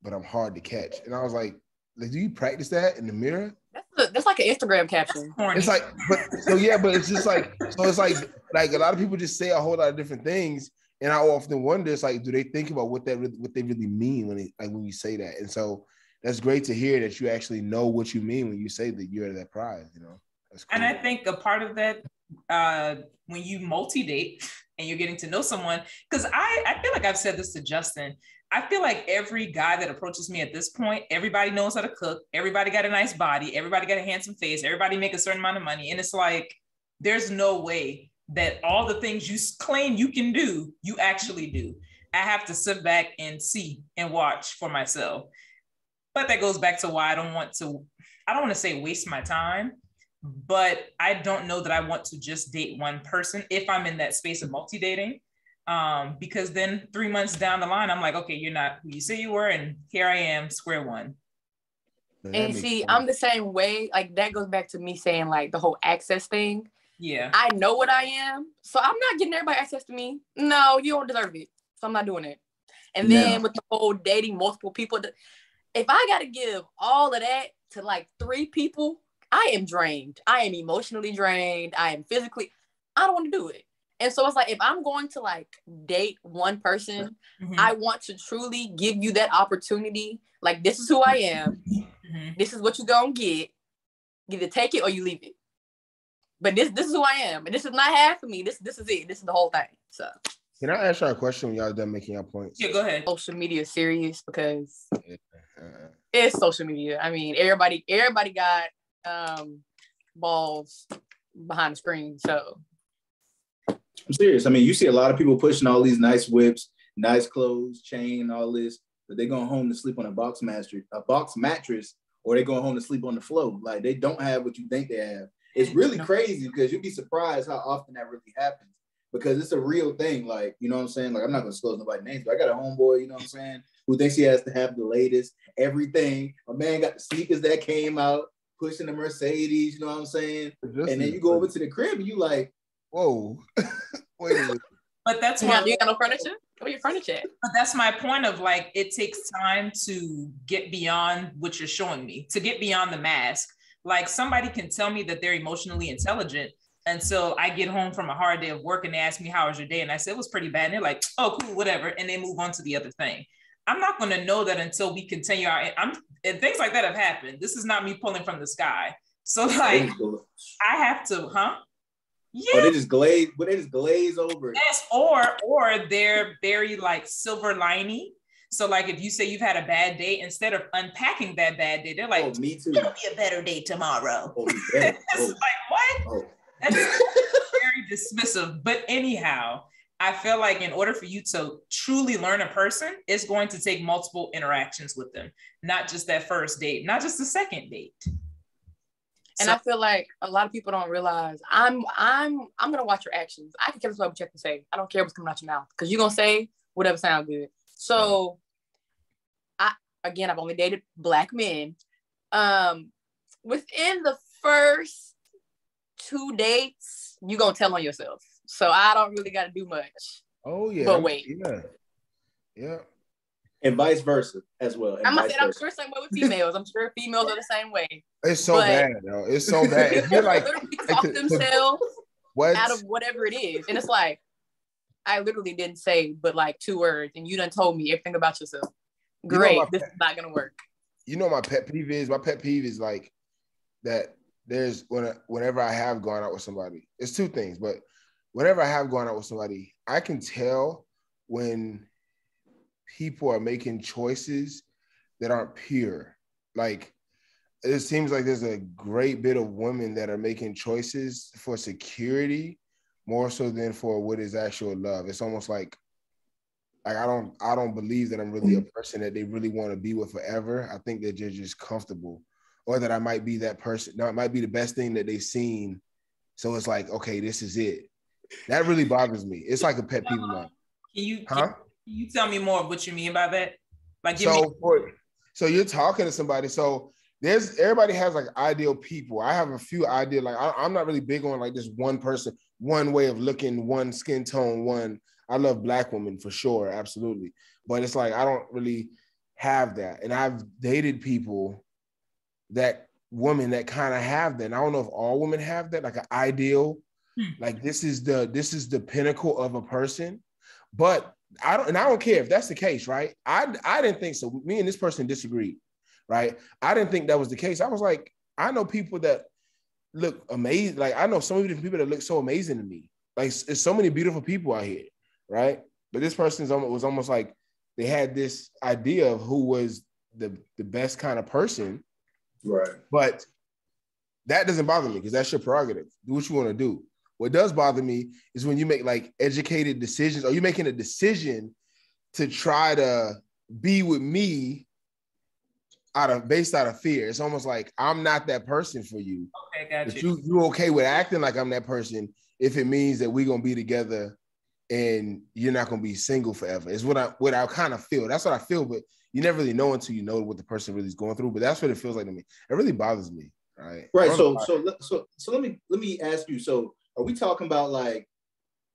but I'm hard to catch." And I was like, do you practice that in the mirror? That's like an Instagram caption. It's like, but it's just like, so it's like a lot of people just say a whole lot of different things. And I often wonder, it's like, do they think about what they really mean when you say that? And so that's great to hear that you actually know what you mean when you say that you're that prize, That's cool. And I think a part of that, when you multi-date and you're getting to know someone, because I feel like I've said this to Justin, I feel like every guy that approaches me at this point, everybody knows how to cook, everybody got a nice body, everybody got a handsome face, everybody make a certain amount of money. And it's like, there's no way that all the things you claim you can do, you actually do. I have to sit back and see and watch for myself. But that goes back to why I don't want to say waste my time, but I don't know that I want to just date one person if I'm in that space of multi-dating. Because then 3 months down the line, I'm like, okay, you're not who you say you were, and here I am, square one. And see, I'm the same way. Like, that goes back to me saying, like, the whole access thing. Yeah. I know what I am, so I'm not getting everybody access to me. No, you don't deserve it. So I'm not doing it. And then with the whole dating multiple people, if I got to give all of that to like 3 people, I am drained. I am emotionally drained. I am physically, I don't want to do it. And so it's like, if I'm going to like date one person, I want to truly give you that opportunity. Like, this is who I am. This is what you're going to get. Either take it or you leave it. But this is who I am. And this is not half of me. This is it. This is the whole thing. So can I ask you a question when y'all done making your points? Yeah, go ahead. Social media is serious because It's social media. I mean, everybody got balls behind the screen. So I'm serious. I mean, you see a lot of people pushing all these nice whips, nice clothes, chain, all this, but they're going home to sleep on a box mattress, or they're going home to sleep on the floor. Like, they don't have what you think they have. It's really crazy because you'd be surprised how often that really happens, because it's a real thing. Like, you know what I'm saying? Like, I'm not going to disclose nobody's names, but I got a homeboy, you know what I'm saying, who thinks he has to have the latest everything. A man got the sneakers that came out, pushing the Mercedes, you know what I'm saying? And then you go over to the crib and you like, whoa, wait a minute. But that's you got no furniture? Where your furniture at? But that's my point of, like, it takes time to get beyond what you're showing me, to get beyond the mask. Like, somebody can tell me that they're emotionally intelligent until I get home from a hard day of work and they ask me, how was your day? And I say, it was pretty bad. And they're like, oh, cool, whatever. And they move on to the other thing. I'm not going to know that until we continue our, and things like that have happened. This is not me pulling from the sky. So, like, I have to, yeah. Oh, they just glaze over it. Yes, or they're very, like, silver lining. So, like, if you say you've had a bad day, instead of unpacking that bad day, they're like, oh, me too. It'll be a better day tomorrow. Oh, yeah. It's like, what? Oh. That's very dismissive. But anyhow, I feel like in order for you to truly learn a person, it's going to take multiple interactions with them, not just that first date, not just the second date. And I feel like a lot of people don't realize I'm gonna watch your actions. I can care what you have to say. I don't care what's coming out your mouth, because you're gonna say whatever sounds good. So I've only dated Black men. Within the first 2 dates, you're gonna tell on yourself. So I don't really gotta do much. Oh yeah. But wait. Yeah. And vice versa as well. I'm sure same way with females. I'm sure females are the same way. It's so bad, though. It's so bad. If you're like, literally talk themselves out of whatever it is. And it's like, I literally didn't say but like 2 words, and you done told me everything about yourself. Great, this is not gonna work. You know, my pet peeve is like that. There's whenever I have gone out with somebody, it's 2 things, but whenever I have gone out with somebody, I can tell when people are making choices that aren't pure. Like, it seems like there's a great bit of women that are making choices for security more so than for what is actual love. It's almost like I don't believe that I'm really a person that they really want to be with forever. I think that they're just comfortable, or that I might be that person. No, it might be the best thing that they've seen. So it's like, okay, this is it. That really bothers me. It's like a pet peeve of mine. Can you tell me more of what you mean by that? Like, so you're talking to somebody. So everybody has like ideal people. I have a few ideal, like I'm not really big on like this one person, one way of looking, one skin tone, I love Black women for sure, absolutely. But it's like I don't really have that. And I've dated people women that kind of have that. And I don't know if all women have that, like an ideal, like this is the pinnacle of a person. But I don't care if that's the case, right? I didn't think so. Me and this person disagreed, right? I didn't think that was the case. I was like, I know people that look amazing. Like, I know so many different people that look so amazing to me. Like, it's so many beautiful people out here, right? But this person was almost like they had this idea of who was the best kind of person. Right. But that doesn't bother me because that's your prerogative. Do what you want to do. What does bother me is when you make like educated decisions, or you're making a decision to try to be with me based out of fear. It's almost like I'm not that person for you. Okay, gotcha. But you okay with acting like I'm that person if it means that we're gonna be together and you're not gonna be single forever. Is what I kind of feel. That's what I feel, but you never really know until you know what the person really is going through. But that's what it feels like to me. It really bothers me. Right. So let me ask you. So are we talking about like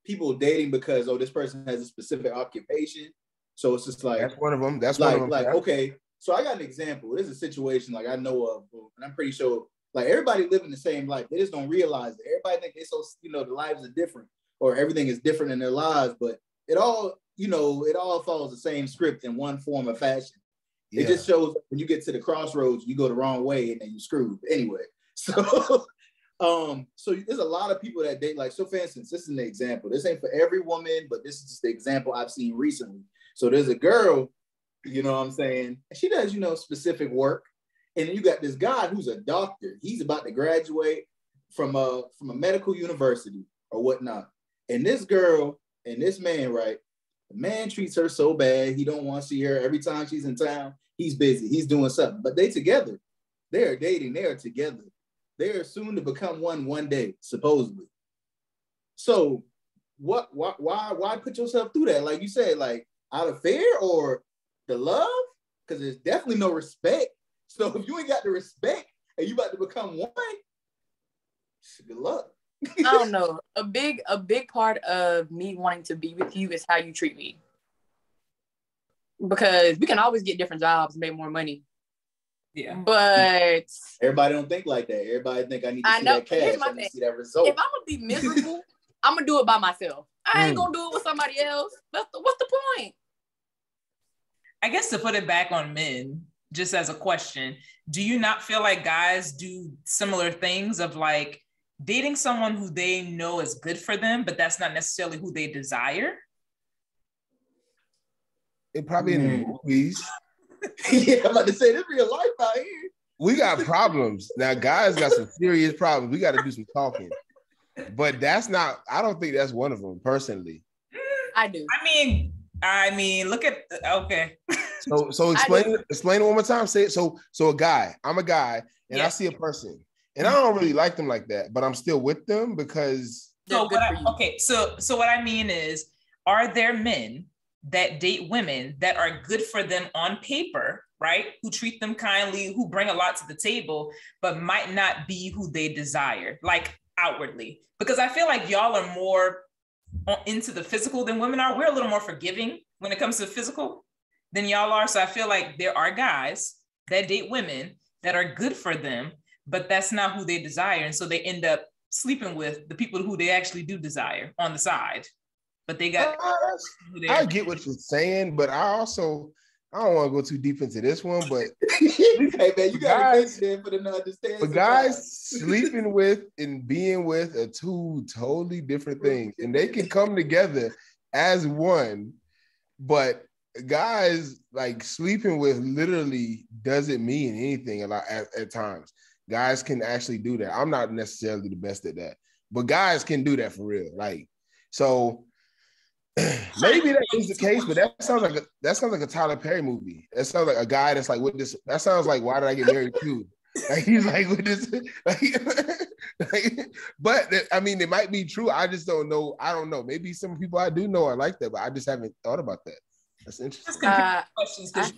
people dating because this person has a specific occupation? So it's just like that's one of them. That's like, one of them. Like, okay, so I got an example. There's a situation like I know of, and I'm pretty sure like everybody living the same life. They just don't realize it. Everybody think they're so, the lives are different or everything is different in their lives, but it all follows the same script in one form or fashion. Yeah. It just shows when you get to the crossroads, you go the wrong way and then you screwed. Anyway, so so there's a lot of people that date, like, so for instance, this is an example. This ain't for every woman, but this is just the example I've seen recently. So there's a girl You know what I'm saying? She does, specific work. And then you got this guy who's a doctor. He's about to graduate from a medical university or whatnot. And this girl and this man, right? The man treats her so bad. He don't want to see her. Every time she's in town, he's busy. He's doing something. But they together. They are dating. They are together. They are soon to become one day, supposedly. So why put yourself through that? Like you said, like out of fear or the love? Because there's definitely no respect. So if you ain't got the respect and you about to become one, good luck. I don't know. A big part of me wanting to be with you is how you treat me. Because we can always get different jobs and make more money. Yeah. But everybody don't think like that. Everybody think I need to see that cash. I need to see that result. If I'm gonna be miserable, I'm gonna do it by myself. I ain't gonna do it with somebody else. What's the point? I guess to put it back on men, just as a question, do you not feel like guys do similar things of like dating someone who they know is good for them, but that's not necessarily who they desire? It probably in the movies. Yeah, I'm about to say this real life out here. We got problems. Now, guys got some serious problems. We got to do some talking. But I don't think that's one of them, personally. I do. I mean, look at, okay. So explain it one more time. Say it. So I'm a guy, and I see a person, and I don't really like them like that, but I'm still with them because. So what I mean is, are there men that date women that are good for them on paper, right? Who treat them kindly, who bring a lot to the table, but might not be who they desire, like outwardly? Because I feel like y'all are more into the physical than women are. We're a little more forgiving when it comes to physical than y'all are. So I feel like there are guys that date women that are good for them, but that's not who they desire. And so they end up sleeping with the people who they actually do desire on the side. But they got. I get what you're saying, but I don't want to go too deep into this one. But hey man, you got to get there for them to understand. But guys sleeping with and being with are two totally different things, and they can come together as one. But guys like sleeping with literally doesn't mean anything a lot at times. Guys can actually do that. I'm not necessarily the best at that, but guys can do that for real. Like so. Maybe that is the case, but that sounds like a Tyler Perry movie. That sounds like a guy that's like with this. That sounds like Why Did I Get Married Too? Like he's like with this. But I mean, it might be true. I just don't know. I don't know. Maybe some people I do know are like that, but I just haven't thought about that. That's interesting. Questions because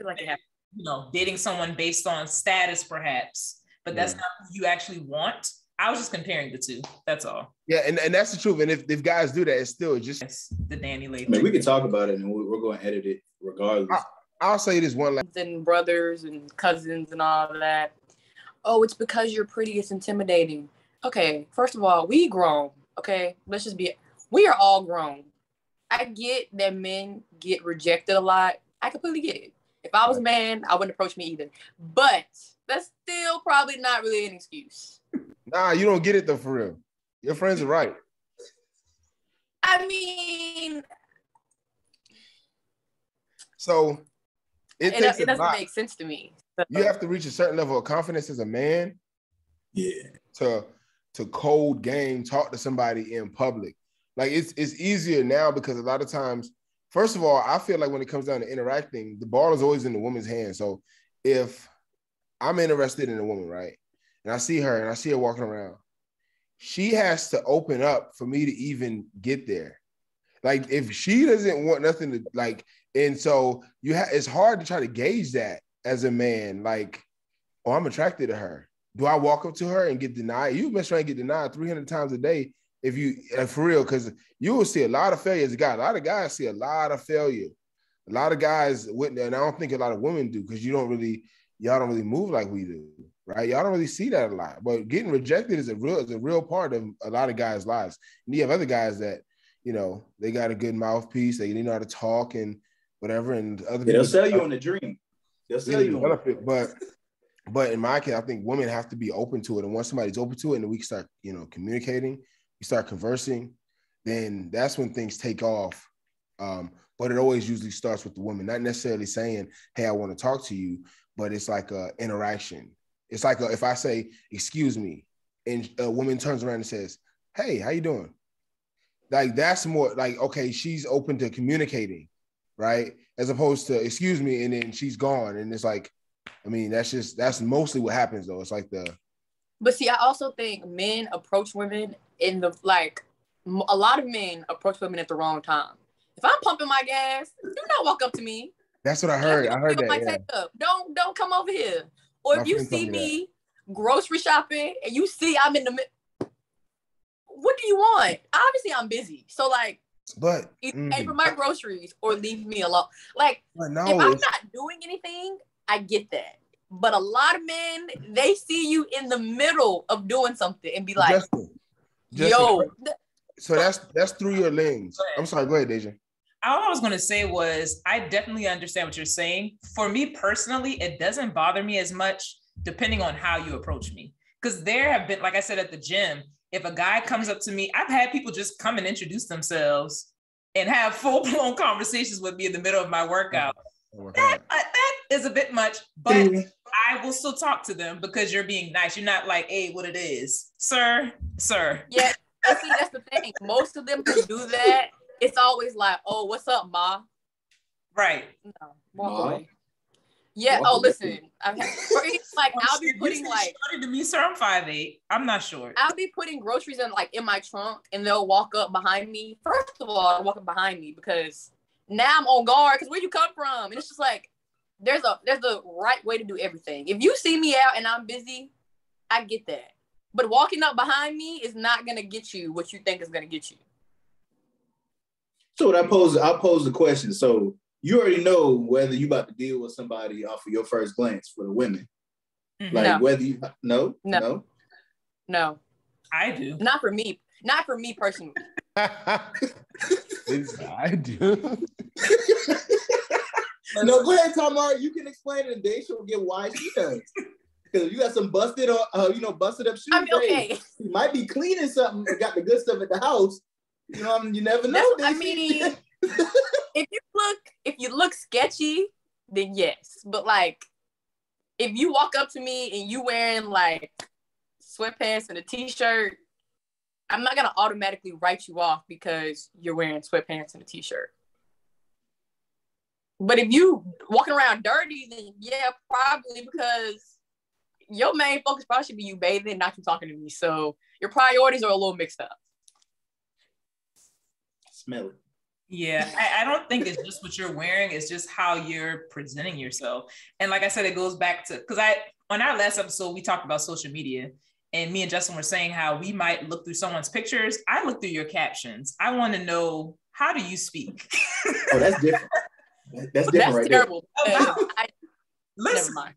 dating someone based on status, perhaps, but that's not who you actually want. I was just comparing the two. That's all. Yeah, and that's the truth. And if guys do that, it's still just the Danny Lay. I mean, we can talk about it, and we're going to edit it regardless. I'll say this one last. And brothers and cousins and all that. Oh, it's because you're pretty. It's intimidating. Okay, first of all, we grown. Okay, we are all grown. I get that men get rejected a lot. I completely get it. If I was a man, I wouldn't approach me either. But that's still probably not really an excuse. Nah, you don't get it though, for real. Your friends are right. I mean, so it doesn't make sense to me. So. You have to reach a certain level of confidence as a man, to cold game talk to somebody in public. Like it's easier now because a lot of times, first of all, I feel like when it comes down to interacting, the ball is always in the woman's hand. So if I'm interested in a woman, right? And I see her walking around, she has to open up for me to even get there. Like if she doesn't want nothing to like, and so it's hard to try to gauge that as a man. Like, oh, I'm attracted to her. Do I walk up to her and get denied? You must try and get denied 300 times a day if you for real, because you will see a lot of failure as a guy. A lot of guys see a lot of failure. A lot of guys wouldn't, and I don't think a lot of women do because y'all don't really move like we do. Right? Y'all don't really see that a lot, but getting rejected is a real part of a lot of guys' lives. And you have other guys that, they got a good mouthpiece, they know how to talk and whatever, and other people they'll sell you on the dream. They'll sell you on it. But in my case, I think women have to be open to it, and once somebody's open to it, and we start, communicating, we start conversing, then that's when things take off but it always usually starts with the woman, not necessarily saying, hey, I want to talk to you, but it's like a interaction. It's like if I say, excuse me, and a woman turns around and says, hey, how you doing? Like, that's more like, okay, she's open to communicating, right? As opposed to, excuse me, and then she's gone. And it's like, I mean, that's mostly what happens though. It's like But see, I also think men approach women a lot of men approach women at the wrong time. If I'm pumping my gas, do not walk up to me. That's what I heard. I heard that. Yeah. Don't come over here. Or if you see me grocery shopping and you see I'm in the middle, what do you want? Obviously, I'm busy. So like, pay for my groceries or leave me alone. Like, if I'm not doing anything, I get that. But a lot of men, they see you in the middle of doing something and be like, Justin, yo. So that's through your lens. I'm sorry, go ahead, Deja. All I was going to say was, I definitely understand what you're saying. For me personally, it doesn't bother me as much depending on how you approach me. Because there have been, like I said, at the gym, if a guy comes up to me, I've had people just come and introduce themselves and have full-blown conversations with me in the middle of my workout. That is a bit much, but I will still talk to them because you're being nice. You're not like, hey, what it is, sir. Yeah, see, that's the thing. Most of them can do that. It's always like, oh, what's up, ma? Right. No, walk away. Yeah. Oh, listen. I'll be putting like. To me, sir, I'm 5'8". I'm not short. I'll be putting groceries in my trunk, and they'll walk up behind me. First of all, they're walking behind me because now I'm on guard. Because where you come from? And it's just like there's a right way to do everything. If you see me out and I'm busy, I get that. But walking up behind me is not gonna get you what you think is gonna get you. So I'll pose the question. So you already know whether you about to deal with somebody off of your first glance for the women. Mm-hmm. Like no. whether you no. I do. Not for me personally. I do. No, go ahead, Tamara. You can explain it, and Daisha will get why she does. Because you got some busted up shoes. I mean, okay. You might be cleaning something and got the good stuff at the house. You know, you never know. I mean, if you look sketchy, then yes. But like, if you walk up to me and you wearing like sweatpants and a t-shirt, I'm not gonna automatically write you off because you're wearing sweatpants and a t-shirt. But if you walking around dirty, then yeah, probably because your main focus probably should be you bathing, not you talking to me. So your priorities are a little mixed up. Smell it. Yeah, I don't think it's just what you're wearing. It's just how you're presenting yourself. And like I said, it goes back to, because on our last episode, we talked about social media, and me and Justin were saying how we might look through someone's pictures. I look through your captions. I want to know, how do you speak? Oh, that's different. That's different. That's terrible. Listen, never mind.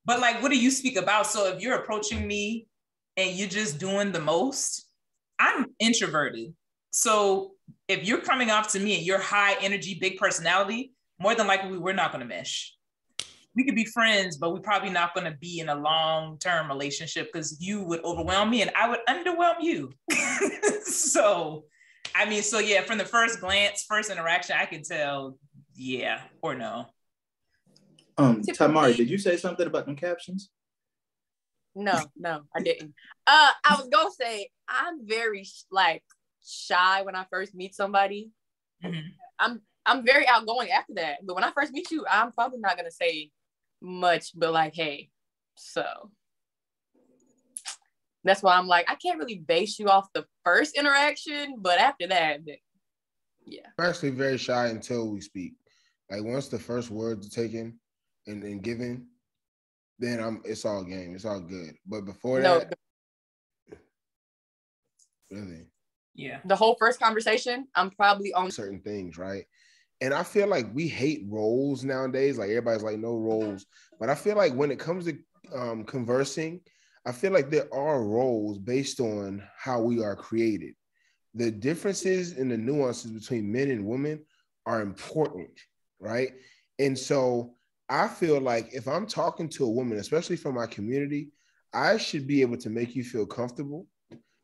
But like, what do you speak about? So if you're approaching me and you're just doing the most, I'm introverted. So if you're coming off to me and you're high energy, big personality, more than likely we're not going to mesh. We could be friends, but we're probably not going to be in a long-term relationship because you would overwhelm me and I would underwhelm you. So yeah, from the first glance, first interaction, I can tell yeah or no. Tymarri, did you say something about them captions? No, I didn't. I was gonna say I'm very shy when I first meet somebody. Mm-hmm. I'm very outgoing after that, but when I first meet you, I'm probably not gonna say much, but like, hey, so that's why I'm like, I can't really base you off the first interaction, but after that, then, yeah. I'm actually very shy until we speak. Like once the first words are taken and given, then it's all game. It's all good. But before that, really, yeah, the whole first conversation, I'm probably on certain things, right? And I feel like we hate roles nowadays. Like everybody's like, no roles. But I feel like when it comes to conversing, I feel like there are roles based on how we are created. The differences and the nuances between men and women are important, right? And so I feel like if I'm talking to a woman, especially from my community, I should be able to make you feel comfortable.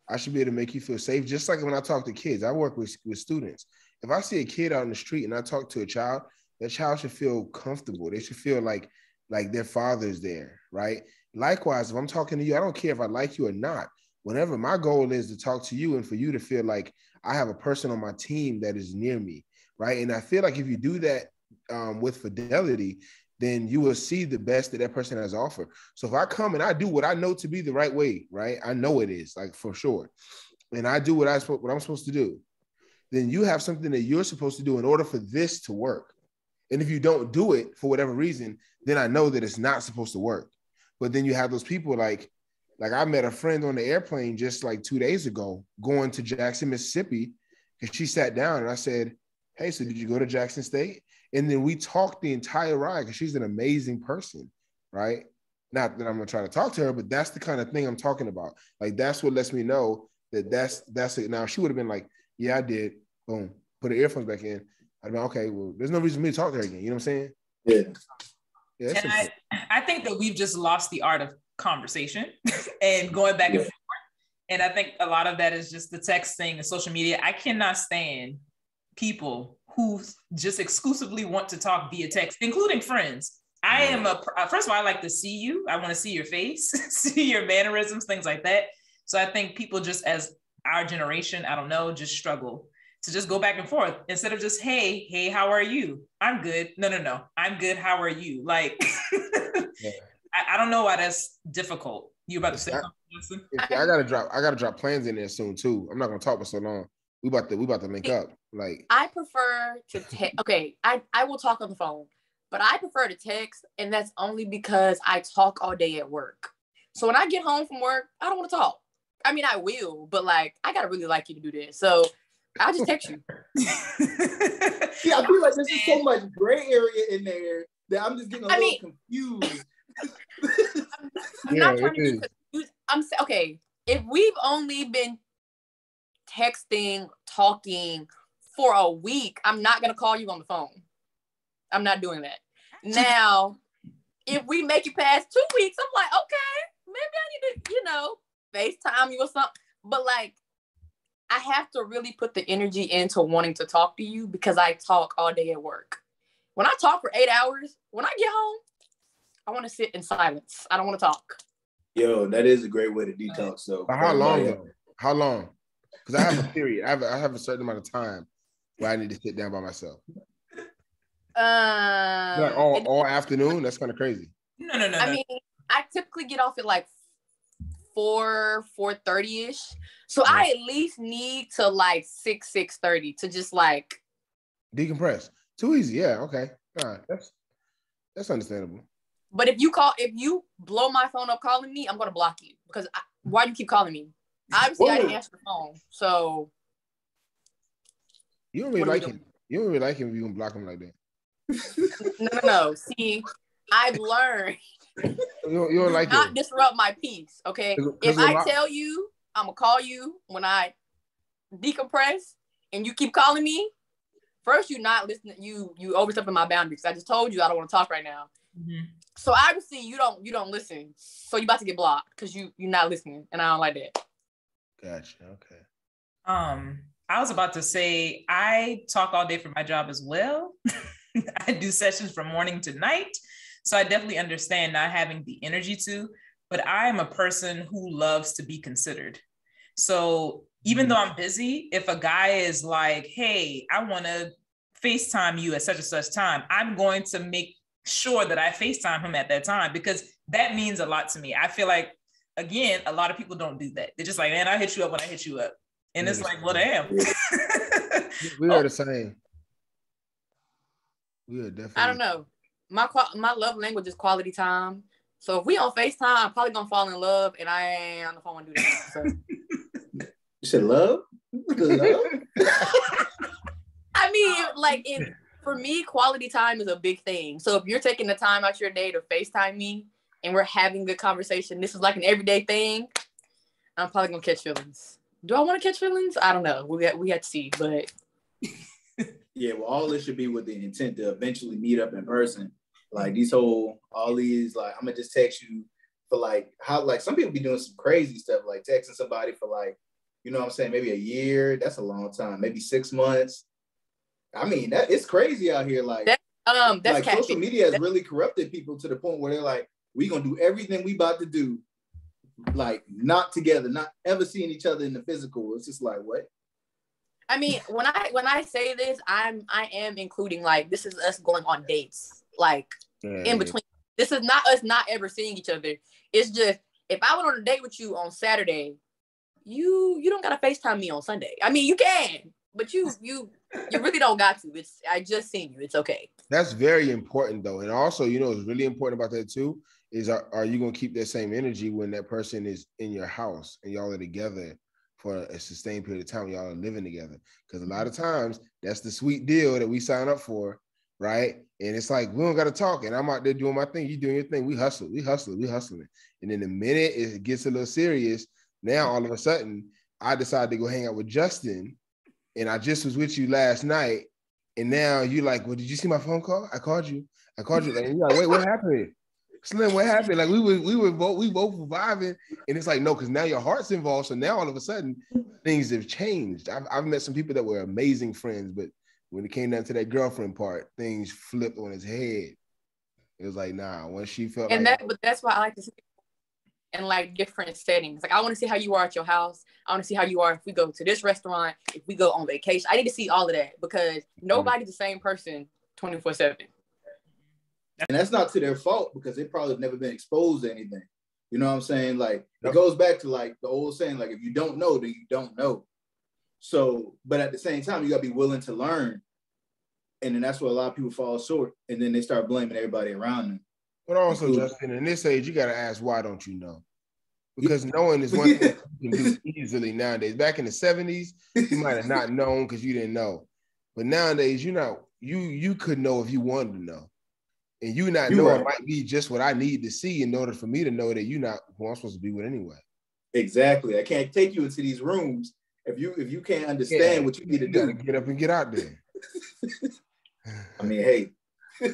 I should be able to make you feel safe. Just like when I talk to kids, I work with students. if I see a kid out in the street and I talk to a child, that child should feel comfortable. They should feel like their father's there, right? Likewise, if I'm talking to you, I don't care if I like you or not. Whenever my goal is to talk to you and for you to feel like I have a person on my team that is near me, right? And I feel like if you do that with fidelity, then you will see the best that person has to offer. So if I come and I do what I know to be the right way, right? I know it is, like, for sure. And I do what I'm supposed to do, then you have something that you're supposed to do in order for this to work. And if you don't do it for whatever reason, then I know that it's not supposed to work. But then you have those people like I met a friend on the airplane just like 2 days ago going to Jackson, Mississippi, and she sat down and I said, hey, so did you go to Jackson State? And then we talked the entire ride because she's an amazing person, right? Not that I'm gonna try to talk to her, but that's the kind of thing I'm talking about. Like, that's what lets me know that that's it. Now, she would have been like, yeah, I did. Boom, put her earphones back in. I'd be like, okay, well, there's no reason for me to talk to her again. You know what I'm saying? Yeah. And I think that we've just lost the art of conversation and going back and forth. And I think a lot of that is just the texting and social media. I cannot stand people who just exclusively want to talk via text, including friends. I am first of all, I like to see you. I want to see your face, see your mannerisms, things like that. So I think people just, as our generation, I don't know, just struggle to just go back and forth instead of just, hey, how are you? I'm good. No. I'm good. How are you? Like, yeah. I don't know why that's difficult. You about to say something, Justin? I gotta drop plans in there soon too. I'm not gonna talk for so long. We about to link up. Like, I prefer to text. Okay, I will talk on the phone, but I prefer to text, and that's only because I talk all day at work. So when I get home from work, I don't want to talk. I mean, I will, but like, I gotta really like you to do this. So I'll just text you. Yeah, I feel like there's just so much gray area in there that I'm just getting a little confused. I'm not trying to be confused. Okay, if we've only been texting, talking for a week, I'm not gonna call you on the phone. I'm not doing that. Now, if we make it past 2 weeks, I'm like, okay, maybe I need to, FaceTime you or something. But like, I have to really put the energy into wanting to talk to you because I talk all day at work. When I talk for 8 hours, when I get home, I want to sit in silence. I don't want to talk. Yo, that is a great way to detox. So how long though? How long? Because I have a period. I have a certain amount of time where I need to sit down by myself. Like all afternoon. That's kind of crazy. No. I mean, I typically get off at like 4:30ish. So I at least need to like 6:30 to just like decompress. Too easy. Yeah. Okay. All right. That's understandable. But if you blow my phone up calling me, I'm gonna block you because why do you keep calling me? Obviously, I didn't answer the phone, so you don't really like him. You don't really like him if you gonna block him like that. No. See, I've learned you don't like not it. Disrupt my peace. Okay, if I tell you I'm gonna call you when I decompress, and you keep calling me, first you're not listening. You overstepping my boundaries. I just told you I don't want to talk right now. Mm-hmm. So obviously you don't listen. So you about to get blocked because you're not listening, and I don't like that. Gotcha. Okay. I was about to say I talk all day for my job as well. I do sessions from morning to night, so I definitely understand not having the energy to. But I am a person who loves to be considered. So even though I'm busy, if a guy is like, "Hey, I want to FaceTime you at such and such time," I'm going to make sure that I FaceTime him at that time because that means a lot to me. I feel like, again, a lot of people don't do that. They're just like, man, I'll hit you up when I hit you up. And it's like, well, damn. We are the same. We are definitely. I don't know. My love language is quality time. So if we on FaceTime, I'm probably going to fall in love, and I ain't on the phone and do that. So. You said love? Love? I mean, like, for me, quality time is a big thing. So if you're taking the time out your day to FaceTime me and we're having good conversation, this is like an everyday thing, I'm probably gonna catch feelings. Do I want to catch feelings? I don't know. We have to see, but yeah, well, all this should be with the intent to eventually meet up in person. Like all these, like, I'm gonna just text you for like some people be doing some crazy stuff, like texting somebody for like, you know what I'm saying, maybe a year. That's a long time. Maybe 6 months. I mean, that it's crazy out here. Like, that's like social media has really corrupted people to the point where they're like, we gonna do everything we about to do, like not together, not ever seeing each other in the physical. It's just like, what? I mean, when I say this, I am including like this is us going on dates, like in between. This is not us not ever seeing each other. It's just if I went on a date with you on Saturday, you don't gotta FaceTime me on Sunday. I mean, you can, but you really don't got to. It's I just seen you. It's okay. That's very important though, and also what's really important about that too is are you gonna keep that same energy when that person is in your house and y'all are together for a sustained period of time, y'all are living together? Because a lot of times that's the sweet deal that we sign up for, right? And it's like, we don't got to talk, and I'm out there doing my thing, you doing your thing, we hustling. And then the minute it gets a little serious, now all of a sudden, I decided to go hang out with Justin, and I just was with you last night, and now you're like, well, did you see my phone call? I called you, and you're like, wait, what happened? Slim, what happened? Like we both were vibing, and it's like, no, because now your heart's involved. So now all of a sudden things have changed. I've met some people that were amazing friends, but when it came down to that girlfriend part, things flipped on his head. It was like, nah, once she felt but that's why I like to see in like different settings. Like I want to see how you are at your house. I want to see how you are if we go to this restaurant, if we go on vacation. I need to see all of that because nobody's the same person 24/7. And that's not to their fault because they probably have never been exposed to anything. You know what I'm saying? Like, it goes back to like the old saying, like, if you don't know, then you don't know. So, but at the same time, you got to be willing to learn. And then that's where a lot of people fall short. And then they start blaming everybody around them. But also, Justin, in this age, you got to ask, why don't you know? Because knowing is one thing you can do easily nowadays. Back in the 70s, you might have not known because you didn't know. But nowadays, you could know if you wanted to know. And you not knowing might be just what I need to see in order for me to know that you're not who I'm supposed to be with anyway. Exactly. I can't take you into these rooms if you can't understand what you need to do. Get up and get out there. I mean, hey,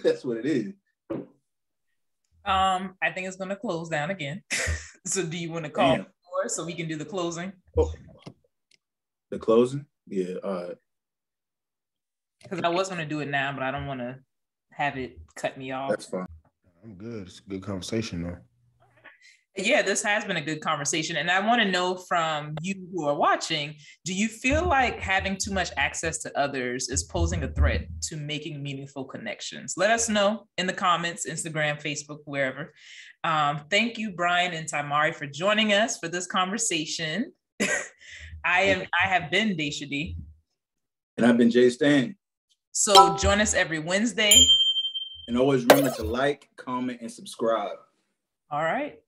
that's what it is. I think it's gonna close down again. So do you want to call more so we can do the closing? Oh. The closing? Yeah, all right. Because I was gonna do it now, but I don't want to have it cut me off. That's fine. I'm good. It's a good conversation though. Yeah, this has been a good conversation. And I want to know from you who are watching, do you feel like having too much access to others is posing a threat to making meaningful connections? Let us know in the comments, Instagram, Facebook, wherever. Thank you, Brian and Tymarri, for joining us for this conversation. I have been Dashia D. And I've been JStan. So join us every Wednesday. And always remember to like, comment, and subscribe. All right.